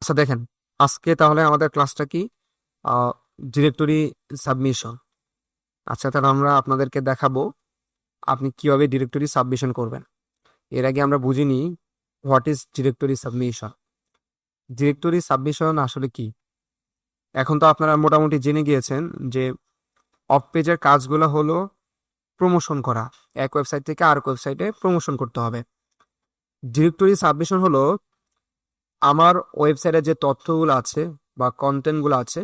আচ্ছা দেখেন, আজকে তাহলে আমাদের ক্লাসটা কি? Directory submission. আচ্ছা, তাহলে আমরা আপনাদেরকে দেখাবো আপনি কিভাবে ডিরেক্টরি সাবমিশন করবেন। এর আগে আমরা বুঝিনি what is directory submission. Directory submission আসলে কি? এখন তো আপনারা মোটামুটি জেনে গিয়েছেন যে অফ পেজের কাজগুলো হলো প্রমোশন করা, এক ওয়েবসাইট থেকে আর ওয়েবসাইটে প্রমোশন করতে হবে। ডিরেক্টরি সাবমিশন হলো আমার ওয়েবসাইটে যে তথ্যগুলো আছে বা কন্টেন্টগুলো আছে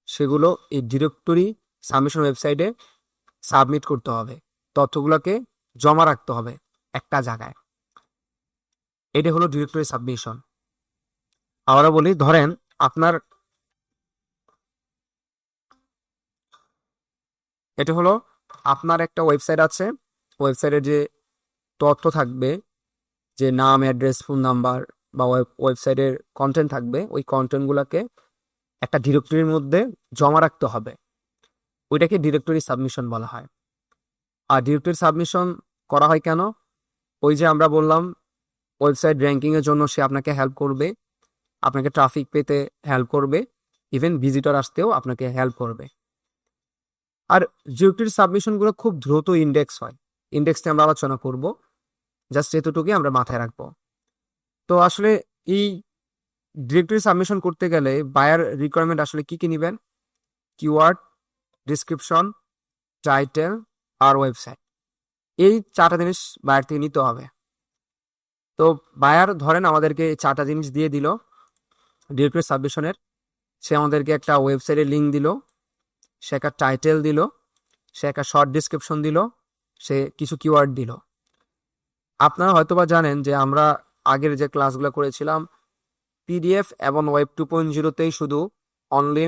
সেগুলো এই ডিরেক্টরি সাবমিশন ওয়েবসাইটে সাবমিট করতে হবে, তথ্যগুলোকে জমা রাখতে হবে একটা জায়গায়। এটা হলো ডিরেক্টরি সাবমিশন। আমরা বলি, ধরেন আপনার এটা হলো আপনার একটা ওয়েবসাইট আছে, ওয়েবসাইটে যে তথ্য থাকবে, যে নাম, অ্যাড্রেস, ফোন নাম্বার বা ওয়েবসাইটের কন্টেন্ট থাকবে, ওই কন্টেন্টগুলোকে একটা ডিরেক্টরির মধ্যে জমা রাখতে হবে। ওইটাকে ডিরেক্টরি সাবমিশন বলা হয়। আর ডিরেক্টরি সাবমিশন করা হয় কেন? ওই যে আমরা বললাম, ওয়েবসাইট র্যাঙ্কিং এর জন্য সে আপনাকে হেল্প করবে, আপনাকে ট্রাফিক পেতে হেল্প করবে, ইভেন ভিজিটর আসতেও আপনাকে হেল্প করবে। আর ডিরেক্টরি সাবমিশনগুলো খুব দ্রুত ইন্ডেক্স হয়। ইন্ডেক্স নিয়ে আমরা আলোচনা করব, জাস্ট এতটুকুই আমরা মাথায় রাখবো। তো আসলে এই ডিরেক্টরি সাবমিশন করতে গেলে বায়ার রিকোয়ারমেন্ট আসলে কি কি নেবেন? কিওয়ার্ড, ডিসক্রিপশন, টাইটেল আর ওয়েবসাইট। এই চারটা জিনিস বায়ার থেকে নিতে হবে। তো বায়ার ধরেন আমাদেরকে এই চারটা জিনিস দিয়ে দিল ডিরেক্টরি সাবমিশনের। সে আমাদেরকে একটা ওয়েবসাইটের লিঙ্ক দিল, সে একটা টাইটেল দিল, সে একটা শর্ট ডিসক্রিপশন দিল, সে কিছু কিওয়ার্ড দিল। আপনারা হয়তোবা জানেন যে আমরা আগের যে ক্লাসগুলো করেছিলাম, পিডিএফ এবং ওয়েব 2.0তেই শুধু অনলি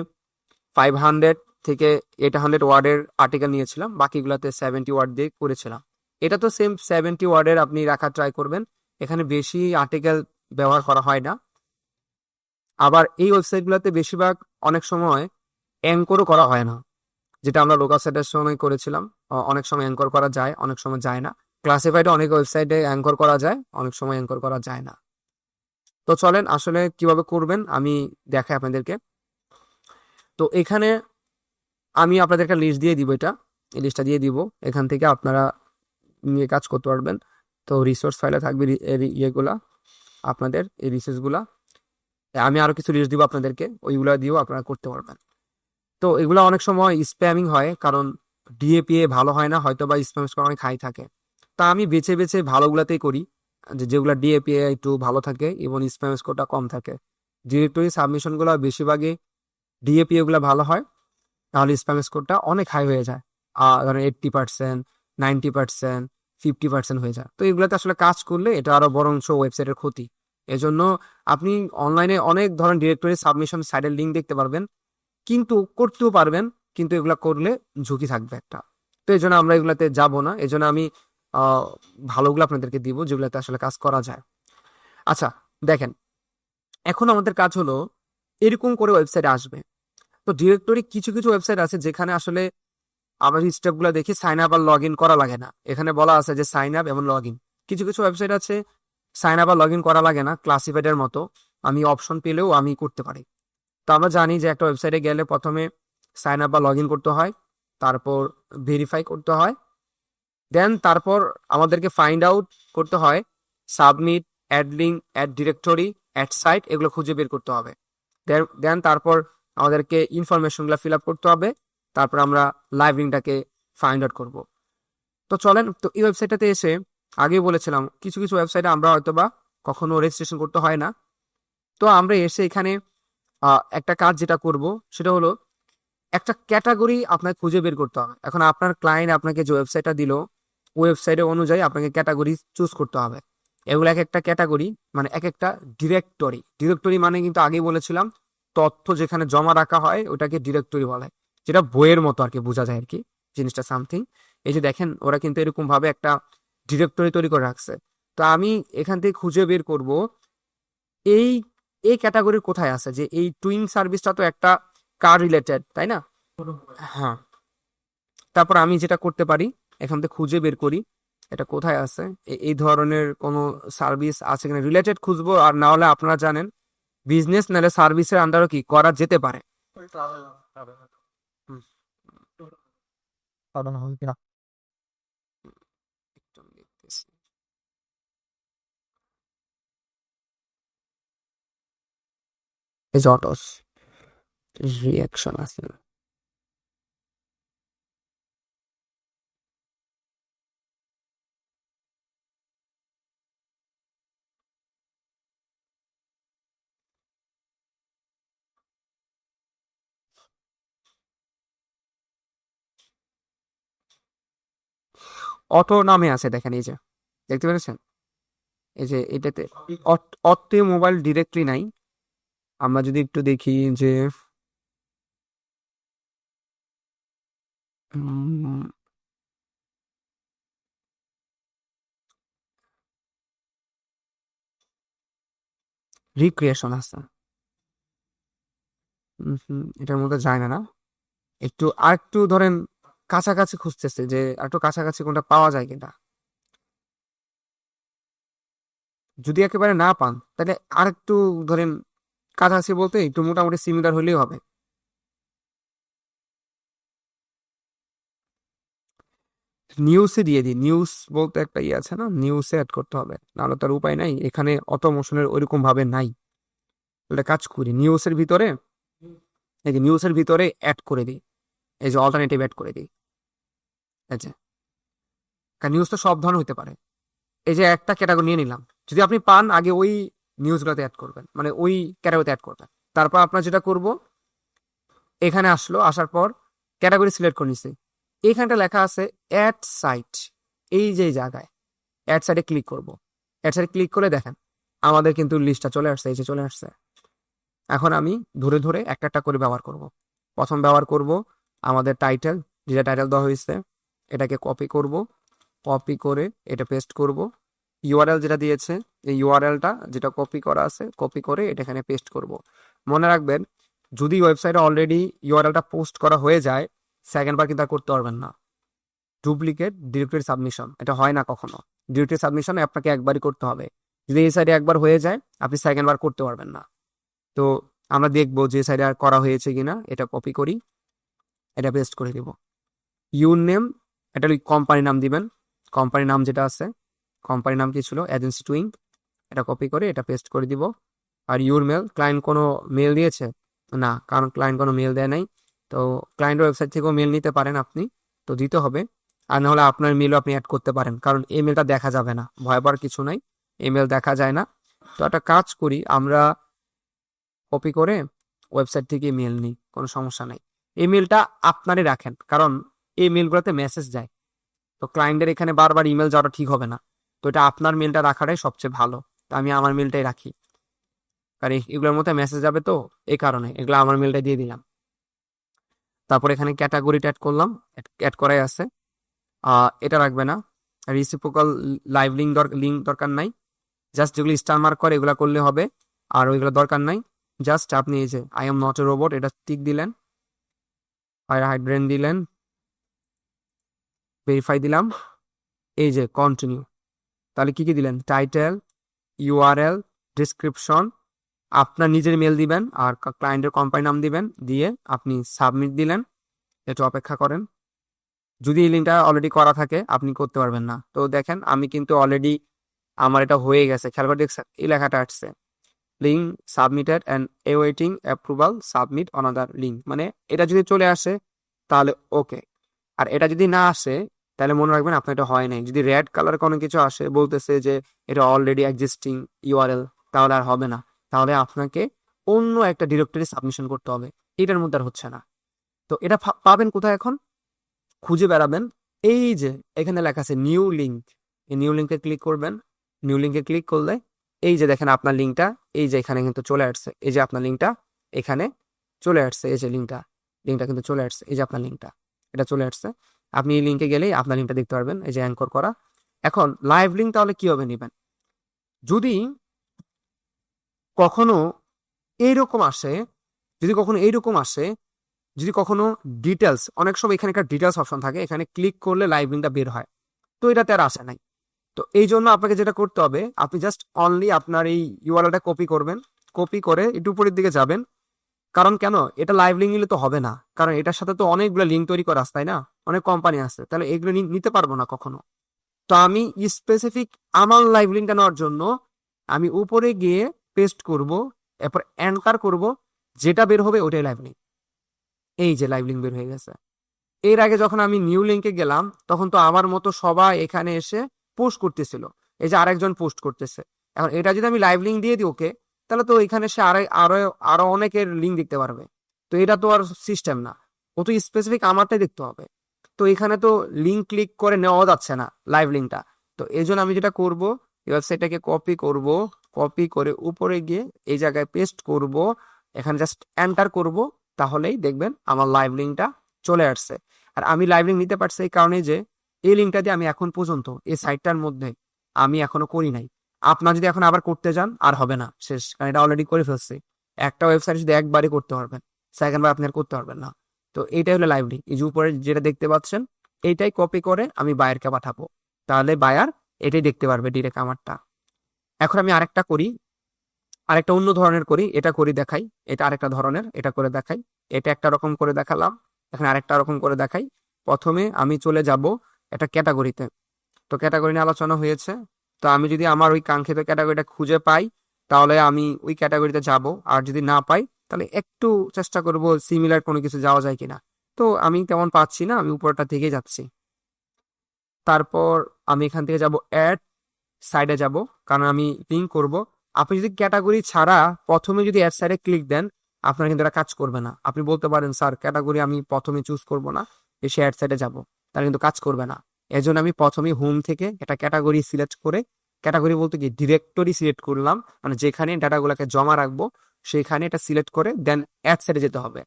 500 থেকে 800 ওয়ার্ডের আর্টিকেল নিয়েছিলাম, বাকিগুলোতে 70 ওয়ার্ড দিয়ে করেছিলাম। এটা তো সেম 70 ওয়ার্ডের আপনি রাখা ট্রাই করবেন, এখানে বেশি আর্টিকেল ব্যবহার করা হয় না। আবার এই ওয়েবসাইটগুলোতে বেশিরভাগ অনেক সময় অ্যাঙ্করও করা হয় না, যেটা আমরা লোকাল সাইটের সময় করেছিলাম। অনেক সময় অ্যাঙ্কর করা যায়, অনেক সময় যায় না। ক্লাসিফাইডে অনেক ওয়েবসাইটে অ্যাঙ্কর করা যায়, অনেক সময় অ্যাঙ্কর করা যায় না। তো চলেন আসলে কিভাবে করবেন আমি দেখাই আপনাদেরকে। তো এখানে আমি আপনাদেরকে লিস্ট দিয়ে দিব, এই লিস্টটা দিয়ে দিব, এখান থেকে আপনারা নিয়ে কাজ করতে পারবেন। তো রিসোর্স ফাইলে থাকবে ইয়েগুলা, আপনাদের এই রিসোর্সগুলা। আমি আরো কিছু লিস্ট দিব আপনাদেরকে, ওইগুলা দিয়েও আপনারা করতে পারবেন। তো এগুলো অনেক সময় স্প্যামিং হয়, কারণ ডিএপিএ ভালো হয় না, হয়তো বা স্প্যাম স্কোর অনেক হাই থাকে। তা আমি বেছে বেছে ভালোগুলাতেই করি, যেগুলো ডিএপিএ একটু ভালো থাকে এবং স্প্যাম স্কোরটা কম থাকে। ডিরেক্টরি সাবমিশনগুলো বেশিরভাগই ডিএপিএ গুলো ভালো হয়, তাহলে স্প্যাম স্কোরটা অনেক হাই হয়ে যায়। ধরেন 80%, 90%, 50% হয়ে যায়। তো এগুলোতে আসলে কাজ করলে এটা আরো বরঞ্চ ওয়েবসাইটের ক্ষতি। এজন্য আপনি অনলাইনে অনেক ধরনের ডিরেক্টরি সাবমিশন সাইটের লিঙ্ক দেখতে পারবেন, কিন্তু করতেও পারবেন, কিন্তু এগুলা করলে ঝুঁকি থাকবে একটা। তো এই জন্য আমরা এগুলাতে যাব না, এই জন্য আমি ভালোগুলো আপনাদেরকে দিব যেগুলাতে আসলে কাজ করা যায়। আচ্ছা দেখেন, এখন আমাদের কাজ হলো এরকম করে ওয়েবসাইটে আসবে। তো ডিরেক্টরি কিছু কিছু ওয়েবসাইট আছে যেখানে আসলে আমরা স্টেপগুলো দেখি সাইন আপ আর লগ ইন করা লাগে না। এখানে বলা আছে যে সাইন আপ এবং লগ ইন। কিছু কিছু ওয়েবসাইট আছে সাইন আপ আর লগ ইন করা লাগে না, ক্লাসিফাইডের মতো আমি অপশন পেলেও আমি করতে পারি। তো আমরা জানি যে একটা ওয়েবসাইটে গেলে প্রথমে সাইন আপ বা লগ ইন করতে হয়, তারপর ভেরিফাই করতে হয়, দেন তারপর আমাদেরকে ফাইন্ড আউট করতে হয় submit, add link, add directory, add site, এগুলো খুঁজে বের করতে হবে। দেন তারপর আমাদেরকে ইনফরমেশনগুলো ফিল আপ করতে হবে, তারপর আমরা লাইভ লিঙ্কটাকে ফাইন্ড আউট করব। তো চলেন, তো এই ওয়েবসাইটটাতে এসে আগেই বলেছিলাম কিছু কিছু ওয়েবসাইটে আমরা হয়তোবা কখনো রেজিস্ট্রেশন করতে হয় না। তো আমরা এসে এখানে একটা কাজ যেটা করব সেটা হলো একটা ক্যাটাগরি আপনাকে খুঁজে বের করতে হবে। এখন আপনার ক্লায়েন্ট আপনাকে যে ওয়েবসাইটটা দিল, ওয়েবসাইটের অনুযায়ী আপনাকে ক্যাটাগরি চুজ করতে হবে। এগুলো এক একটা ক্যাটাগরি, মানে এক একটা ডিরেক্টরি। ডিরেক্টরি মানে কিন্তু আগেই বলেছিলাম তথ্য যেখানে জমা রাখা হয় ওটাকে ডিরেক্টরি বলে, যেটা বইয়ের মতো আর কি বোঝা যায় আর কি জিনিসটা সামথিং। এই যে দেখেন, ওরা কিন্তু এরকম ভাবে একটা ডিরেক্টরি তৈরি করে রাখছে। তো আমি এখান থেকে খুঁজে বের করব এই এই ক্যাটাগরির কোথায় আছে, যে এই টুইং সার্ভিসটা তো একটা কার রিলেটেড, তাই না? হ্যাঁ। তারপর আমি যেটা করতে পারি, এখান থেকে খুঁজে বের করি এটা কোথায় আছে, এই ধরনের কোনো সার্ভিস আছে কিনা, রিলেটেড খুঁজবো। আর না হলে আপনারা জানেন বিজনেস নাহলে সার্ভিসের আন্ডারও কি করা যেতে পারে। হুম, সাধন হবে কিনা। একটু আমি দেখতেছি। এই যে অটোস রিয়াকশন আছে। অটো নামে আছে, দেখেন এই যে দেখতে পেরেছেন, এই যে এটাতে অটো মোবাইল ডিরেক্টলি নাই। আমরা যদি একটু দেখি যে রিক্রিয়েশন আছে, এটার মধ্যে যায় না। না, একটু আর একটু ধরেন কাছাকাছি খুঁজতেছে যে আর একটু কাছাকাছি কোনটা পাওয়া যায় কিনা। যদি একেবারে না পান তাহলে আর একটু ধরেন কাছাকাছি বলতে একটু মোটামুটি সিমিলার হলেই হবে। নিউজে দিয়ে দিই, নিউজ বলতে একটা ইয়ে আছে না, নিউজে অ্যাড করতে হবে, নাহলে তার উপায় নাই, এখানে অটোমোশনের ওইরকম ভাবে নাই। একটা কাজ করি, নিউজের ভিতরে এই যে নিউজের ভিতরে অ্যাড করে দিই, এই যে অল্টারনেটিভ অ্যাড করে দিই। এই যে কারণ নিউজ তো সব ধরনের হতে পারে। এই যে একটা ক্যাটাগরি নিয়ে নিলাম, যদি আপনি পান আগে ওই নিউজগুলোতে অ্যাড করবেন, মানে ওই ক্যাটাগরিতে অ্যাড করবেন। তারপর আপনার যেটা করব, এখানে আসলো, আসার পর ক্যাটাগরি সিলেক্ট করে নিছি, এইখানটা লেখা আছে অ্যাড সাইট, এই যে জায়গায় অ্যাড সাইটে ক্লিক করব। অ্যাড সাইটে ক্লিক করে দেখেন আমাদের কিন্তু লিস্টটা চলে আসছে, এই যে চলে আসছে। এখন আমি ধরে ধরে একটা একটা করে ব্যবহার করব। প্রথম ব্যবহার করব আমাদের টাইটেল, যেটা টাইটেল দেওয়া হয়েছে এটাকে কপি করব, কপি করে এটা পেস্ট করব। ইউআরএল যেটা দিয়েছে, এই ইউআরএলটা যেটা কপি করা আছে কপি করে এটা এখানে পেস্ট করব। মনে রাখবেন, যদি ওয়েবসাইটে অলরেডি ইউআরএলটা পোস্ট করা হয়ে যায়, সেকেন্ড বার কিন্তু আর করতে পারবেন না। ডুপ্লিকেট ডিরেক্টরি সাবমিশন এটা হয় না কখনো। ডিরেক্টরি সাবমিশন আপনাকে একবারই করতে হবে। যদি এই সাইডে একবার হয়ে যায়, আপনি সেকেন্ড বার করতে পারবেন না। তো আমরা দেখবো যে সাইডে আর করা হয়েছে কিনা, এটা কপি করি, এটা পেস্ট করে দিব। ইউর নেম, এটা কোম্পানির নাম দিবেন, কোম্পানির নাম যেটা আছে, কোম্পানির নাম কি ছিল, এজেন্সি টুইং, এটা কপি করে এটা পেস্ট করে দিব। আর ইউর মেল, ক্লায়েন্ট কোনো মেল দিয়েছে না, কারণ ক্লায়েন্ট কোনো মেল দেয় নাই। তো ক্লায়েন্টের ওয়েবসাইট থেকেও মেল নিতে পারেন আপনি, তো দিতে হবে। আর নাহলে আপনার মেলও আপনি অ্যাড করতে পারেন, কারণ এই মেলটা দেখা যাবে না, ভয় পাওয়ার কিছু নাই, ইমেল দেখা যায় না। তো একটা কাজ করি, আমরা কপি করে ওয়েবসাইট থেকে মেল নিই, কোনো সমস্যা নাই। এই মেলটা আপনারই রাখেন, কারণ এই মেলগুলোতে মেসেজ যায়, তো ক্লায়েন্টের এখানে বারবার ইমেল যাওয়াটা ঠিক হবে না। তো এটা আপনার মেলটা রাখাটাই সবচেয়ে ভালো। তো আমি আমার মেলটাই রাখি, কারণ এগুলোর মধ্যে মেসেজ যাবে, তো এই কারণে এগুলো আমার মেলটাই দিয়ে দিলাম। তারপর এখানে ক্যাটাগরিটা অ্যাড করলাম, অ্যাড করাই আছে। এটা রাখবে না। রিসিপ্রোকাল লাইভ লিঙ্ক দরকার নাই, জাস্ট যেগুলো স্টার মার্ক করে এগুলো করলে হবে, আর ওইগুলো দরকার নাই। জাস্ট আপনি এই যে I am not A robot এটা টিক দিলেন, আর হাইড্রেন দিলেন, ভেরিফাই দিলাম, এই যে কন্টিনিউ। তাহলে কি কি দিলেন, টাইটেল, ইউআরএল, ডিসক্রিপশন, আপনার নিজের মেল দিবেন, আর ক্লায়েন্টের কোম্পানি নাম দিবেন, দিয়ে আপনি সাবমিট দিলেন। একটু অপেক্ষা করেন, যদি এই লিঙ্কটা অলরেডি করা থাকে আপনি করতে পারবেন না। তো দেখেন আমি কিন্তু অলরেডি আমার এটা হয়ে গেছে, খেয়াল করে দেখছেন এই লেখাটা আসছে, link submitted and awaiting approval, submit another link. মানে এটা যদি চলে আসে তাহলে ওকে, আর এটা যদি না আসে তাহলে মনে রাখবেন আপনার এটা হয় নাই। যদি রেড কালার কোনো কিছু আসে বলতেছে যে এটা অলরেডি এক্সিস্টিং ইউআরএল, তাহলে আর হবে না, তাহলে আপনাকে অন্য একটা ডিরেক্টরি সাবমিশন করতে হবে, এটার মধ্যে আর হচ্ছে না। তো এটা পাবেন কোথায় এখন, খুঁজে বেড়াবেন, এই যে এখানে লেখা আছে নিউ লিঙ্ক, এই নিউ লিঙ্কে ক্লিক করবেন। নিউ লিঙ্কে ক্লিক করলে এই যে দেখেন আপনার লিঙ্কটা, এই যে এখানে কিন্তু চলে আসছে, এই যে আপনার লিঙ্কটা এখানে চলে আসছে, এই যে লিঙ্কটা কিন্তু চলে আসছে, এই যে আপনার লিঙ্কটা এটা চলে আসছে। আপনি এই লিঙ্কে গেলেই আপনার লিঙ্কটা দেখতে পারবেন, এই যে অ্যাঙ্কর করা। এখন লাইভ লিঙ্ক তাহলে কিভাবে নেবেন, যদি কখনো এইরকম আসে, যদি কখনো এইরকম আসে, যদি কখনো ডিটেলস, অনেক সময় এখানে একটা ডিটেলস অপশন থাকে, এখানে ক্লিক করলে লাইভ লিঙ্কটা বের হয়, তো এটাতে আর আসে নাই। তো এই জন্য আপনাকে যেটা করতে হবে, আপনি জাস্ট অনলি আপনার এই ইউআরএলটা কপি করবেন, কপি করে একটু উপরের দিকে যাবেন। কারণ কেন, এটা লাইভ লিঙ্ক নিলে তো হবে না, কারণ এটার সাথে তো অনেকগুলো লিঙ্ক তৈরি করা আছে তাই না, অনেক কোম্পানি আছে, তাহলে এগুলো নিতে পারবো না কখনো। তো আমি স্পেসিফিক আমার লাইভ লিঙ্কটা নেওয়ার জন্য আমি উপরে গিয়ে পেস্ট করব, এরপর এন্টার করব, যেটা বের হবে ওটাই লাইভ লিঙ্ক। এই যে লাইভ লিঙ্ক বের হয়ে গেছে। এর আগে যখন আমি নিউ লিঙ্কে গেলাম তখন তো আমার মতো সবাই এখানে এসে পোস্ট করতেছিল, এই যে আরেকজন পোস্ট করতেছে। এখন এটা যদি আমি লাইভ লিঙ্ক দিয়ে দিই ওকে, তাহলে তো এখানে সে আরো আরো আরো অনেকের লিঙ্ক দেখতে পারবে। তো এটা তো আর সিস্টেম না, ও তো স্পেসিফিক আমারটাই দেখতে হবে। তো এখানে তো লিঙ্ক ক্লিক করে নেওয়া যাচ্ছে না লাইভ লিঙ্কটা। তো এই জন্য আমি যেটা করব, ওয়েবসাইটটাকে কপি করব, কপি করে উপরে গিয়ে এই জায়গায় পেস্ট করব, এখানে জাস্ট এন্টার করব, তাহলেই দেখবেন আমার লাইভ লিঙ্কটা চলে আসছে। আর আমি লাইভ লিঙ্ক নিতে পারছি এই কারণে যে এই লিঙ্কটা দিয়ে আমি এখন পর্যন্ত এই সাইটটার মধ্যে আমি এখনো করি নাই। আপনার যদি এখন আবার করতে যান আর হবে না, শেষ, কারণ এটা অলরেডি করে ফেলছি। একটা ওয়েবসাইট যদি একবারই করতে পারবেন, সেকেন্ড বার আপনি আর করতে পারবেন না। তো এইটাই হলো লাইভ লিঙ্ক। এই যে উপরে যেটা দেখতে পাচ্ছেন এইটাই কপি করে আমি বায়ারকে পাঠাবো, তাহলে বায়ার এটাই দেখতে পারবে ডিরেক্ট আমারটা। এখন আমি আরেকটা করি, আরেকটা অন্য ধরনের করি, এটা করি দেখাই। এটা আরেকটা ধরনের, এটা করে দেখাই। এটা একটা রকম করে দেখালাম, এখানে আরেকটা রকম করে দেখাই। প্রথমে আমি চলে যাব একটা ক্যাটাগরিতে। তো ক্যাটাগরি নিয়ে আলোচনা হয়েছে। তো আমি যদি আমার ওই কাঙ্ক্ষিত ক্যাটাগরিটা খুঁজে পাই তাহলে আমি ওই ক্যাটাগরিতে যাব, আর যদি না পাই তাহলে একটু চেষ্টা করব সিমিলার কোনো কিছু যাওয়া যায় কিনা। তো আমি তেমন পাচ্ছি না, আমি উপরটা থেকে যাচ্ছি। তারপর আমি এখান থেকে যাব অ্যাড সাইডে যাব, কারণ আমি লিঙ্ক করব। আপনি যদি ক্যাটাগরি ছাড়া প্রথমে যদি অ্যাড সাইডে ক্লিক দেন আপনার কিন্তু এটা কাজ করবে না। আপনি বলতে পারেন স্যার ক্যাটাগরি আমি প্রথমে চুজ করব না, এসে অ্যাড সাইডে যাব, তাহলে কিন্তু কাজ করবে না। এর জন্য আমি প্রথমে হোম থেকে একটা ক্যাটাগরি সিলেক্ট করে, ক্যাটাগরি বলতে কি ডিরেক্টরি সিলেক্ট করলাম, মানে যেখানে ডাটাগুলোকে জমা রাখবো সেখানে এটা সিলেক্ট করে দেন অ্যাড সাইডে যেতে হবে।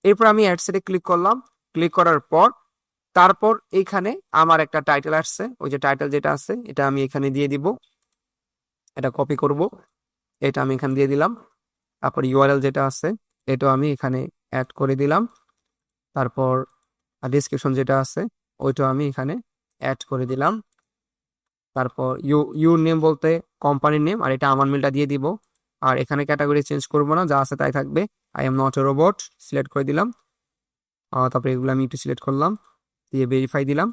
এরপর আমি অ্যাড সাইডে ক্লিক করলাম। ক্লিক করার পর তারপর এইখানে আমার একটা টাইটেল আসছে, ওই যে টাইটেল যেটা আছে এটা আমি এখানে দিয়ে দিব, এটা কপি করব, এটা আমি এখানে দিয়ে দিলাম। তারপর ইউআরএল যেটা আছে এটা আমি এখানে অ্যাড করে দিলাম। তারপর ডিসক্রিপশন যেটা আছে ওইটা আমি এখানে অ্যাড করে দিলাম। তারপর ইউর নেম বলতে কোম্পানির নেম, আর এটা আমার মেলটা দিয়ে দিব। আর এখানে ক্যাটাগরি চেঞ্জ করব না, যা আছে তাই থাকবে। I am not A robot select করে দিলাম। তারপর এগুলো আমি একটু সিলেক্ট করলাম, দিয়ে ভেরিফাই দিলাম।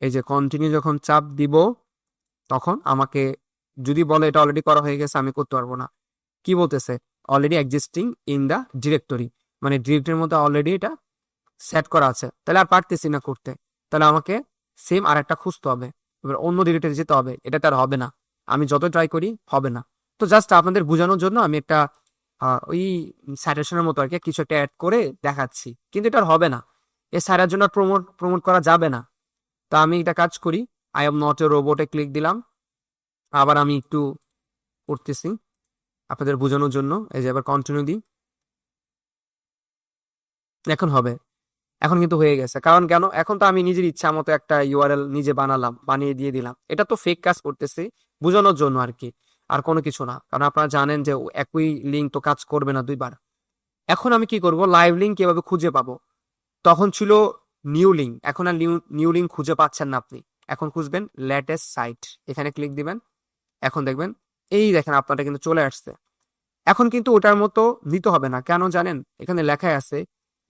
এই যে কন্টিনিউ যখন চাপ দিব তখন আমাকে যদি বলে এটা অলরেডি করা হয়ে গেছে আমি করতে পারবো না। কি বলতেছে, already existing in the directory, মানে ডিরেক্টরির মধ্যে অলরেডি এটা সেট করা আছে, তাহলে আর পারতেছি না করতে। তাহলে আমাকে সেম আর একটা খুঁজতে হবে, এবার অন্য ডিরেক্টরি যেতে হবে, এটা তার হবে না, আমি যত ট্রাই করি হবে না। তো জাস্ট আপনাদের বোঝানোর জন্য আমি একটা ওই সাইটেশনের মতো আর কি কিছু একটা অ্যাড করে দেখাচ্ছি, কিন্তু এটা আর হবে না, এই সাইটের জন্য প্রমোট প্রমোট করা যাবে না। তো আমি এটা কাজ করি, আই এম নট এ রোবটে ক্লিক দিলাম। আবার আমি একটু করতেছি আপনাদের বোঝানোর জন্য। এই যে এবার কন্টিনিউ দিই, এখন হবে। এখন কিন্তু হয়ে গেছে, কারণ কেন, এখন তো আমি নিজের ইচ্ছা মতো একটা ইউআরএল নিজে বানালাম, বানিয়ে দিয়ে দিলাম। এটা তো ফেক কাজ করতেছি বোঝানোর জন্য আর কি, আর কোনো কিছু না। কারণ আপনারা জানেন যে একই লিঙ্ক তো কাজ করবে না দুইবার। এখন আমি কি করব, লাইভ লিঙ্ক কিভাবে খুঁজে পাবো। তখন ছিল নিউ লিঙ্ক, এখন আর নিউ নিউ লিঙ্ক খুঁজে পাচ্ছেন না আপনি। এখন খুঁজবেন লেটেস্ট সাইট, এখানে ক্লিক দিবেন। এখন দেখবেন এই দেখেন আপনাটা কিন্তু চলে আসছে। এখন কিন্তু ওটার মতো নিতে হবে না, কেন জানেন, এখানে লেখা আছে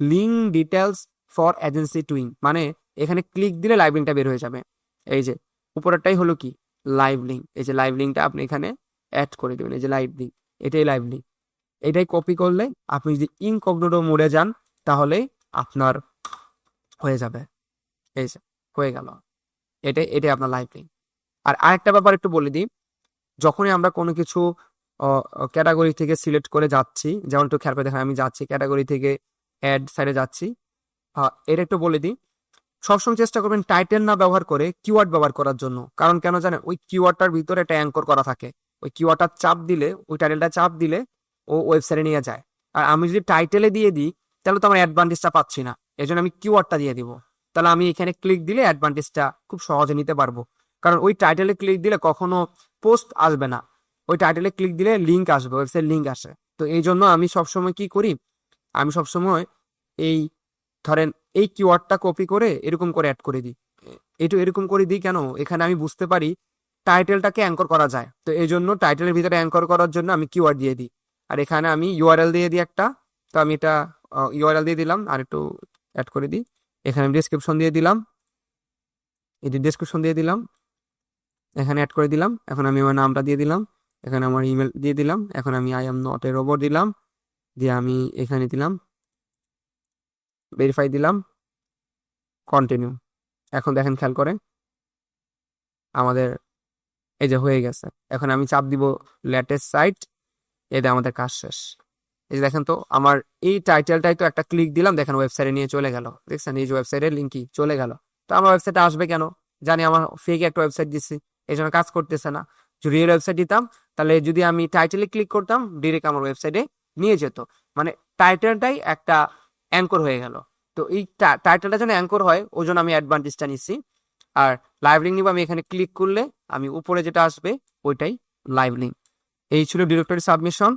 লিঙ্ক ডিটেলস ফর এজেন্সি টুইং, মানে এখানে ক্লিক দিলে লাইভ লিঙ্কটা বের হয়ে যাবে। এই যে উপরেরটাই হলো কি লাইভ লিঙ্ক, এই যে লাইভ লিঙ্কটা আপনি এখানে অ্যাড করে দেবেন, এই যে লাইভ লিঙ্ক, এটাই লাইভ লিঙ্ক। এটাই কপি করলে আপনি যদি ইনকগনিটো মোডে যান তাহলে আপনার হয়ে যাবে। এই যে হয়ে গেল, এটাই এটাই আপনার লাইভ লিঙ্ক। আর আরেকটা ব্যাপার একটু বলে দিই, যখনই আমরা কোনো কিছু ক্যাটাগরি থেকে সিলেক্ট করে যাচ্ছি, যেমন একটু খেয়াল করে দেখেন আমি যাচ্ছি ক্যাটাগরি থেকে অ্যাড সাইডে যাচ্ছি, এটা একটু বলে দিই, সবসময় চেষ্টা করবেন টাইটেল না ব্যবহার করে কিওয়ার্ড ব্যবহার করার জন্য। কারণ কেন জানেন, ওই কিওয়ার্ডটার ভিতরে একটা অ্যাঙ্কর করা থাকে, ওই কিওয়ার্ডটা চাপ দিলে, ওই টাইটেলটা চাপ দিলে ও ওয়েবসাইটে নিয়ে যায়। আর আমি যদি টাইটেলে দিয়ে দিই তাহলে তো আমার অ্যাডভান্টেজটা পাচ্ছি না, এই জন্য আমি কিওয়ার্ডটা দিয়ে দিব। তাহলে আমি এখানে ক্লিক দিলে অ্যাডভান্টেজটা খুব সহজে নিতে পারবো। কারণ ওই টাইটেলে ক্লিক দিলে কখনো পোস্ট আসবে না, ওই টাইটেলে ক্লিক দিলে লিঙ্ক আসবে, ওয়েবসাইট লিঙ্ক আসে। তো এই জন্য আমি সবসময় কি করি, আমি সবসময় এই ধরেন এই কিওয়ার্ডটা কপি করে এরকম করে অ্যাড করে দিই। এরকম করে দিই কেন, এখানে আমি বুঝতে পারি টাইটেলটাকে অ্যাঙ্কর করা যায়। তো এই জন্য টাইটেলের ভিতরে অ্যাঙ্কর করার জন্য আমি কিওয়ার্ড দিয়ে দিই। আর এখানে আমি ইউআরএল দিয়ে দিই একটা। তো আমি এটা ইউআরএল দিয়ে দিলাম, আর একটু অ্যাড করে দিই। এখানে আমি ডিসক্রিপশন দিয়ে দিলাম, এটি ডিসক্রিপশন দিয়ে দিলাম, এখানে অ্যাড করে দিলাম। এখন আমি আমার নামটা দিয়ে দিলাম, এখানে আমার ইমেল দিয়ে দিলাম। এখন আমি I am not A robot দিলাম, দিয়ে আমি এখানে দিলাম ভেরিফাই দিলাম, কন্টিনিউ। এখন দেখেন খেয়াল করে আমাদের এই যে হয়ে গেছে। এখন আমি চাপ দিব লেটেস্ট সাইট, এতে আমাদের কাজ শেষ। এই যে দেখেন তো আমার এই টাইটেলটাই তো একটা ক্লিক দিলাম, দেখেন ওয়েবসাইটে নিয়ে চলে গেল। দেখছেন এই যে ওয়েবসাইটের লিঙ্কই চলে গেল। তো আমার ওয়েবসাইটে আসবে কেন? জানি আমার ফেক একটা ওয়েবসাইট দিচ্ছি, এই জন্য কাজ করতেছে না। যদি রিয়েল ওয়েবসাইট দিতাম, তাহলে যদি আমি টাইটেলে ক্লিক করতাম ডিরেক্ট আমার ওয়েবসাইটে নিয়ে যেত। মানে টাইটেলটাই একটা অ্যাঙ্কর হয়ে গেল। তো এই টাইটেলটা যেন অ্যাঙ্কর হয়, ওই জন্য আমি অ্যাডভান্টেজটা নিচ্ছি। আর লাইভ লিঙ্ক নিব, আমি এখানে ক্লিক করলে আমি উপরে যেটা আসবে ওইটাই লাইভ লিঙ্ক। এই ছিল ডিরেক্টরি সাবমিশন।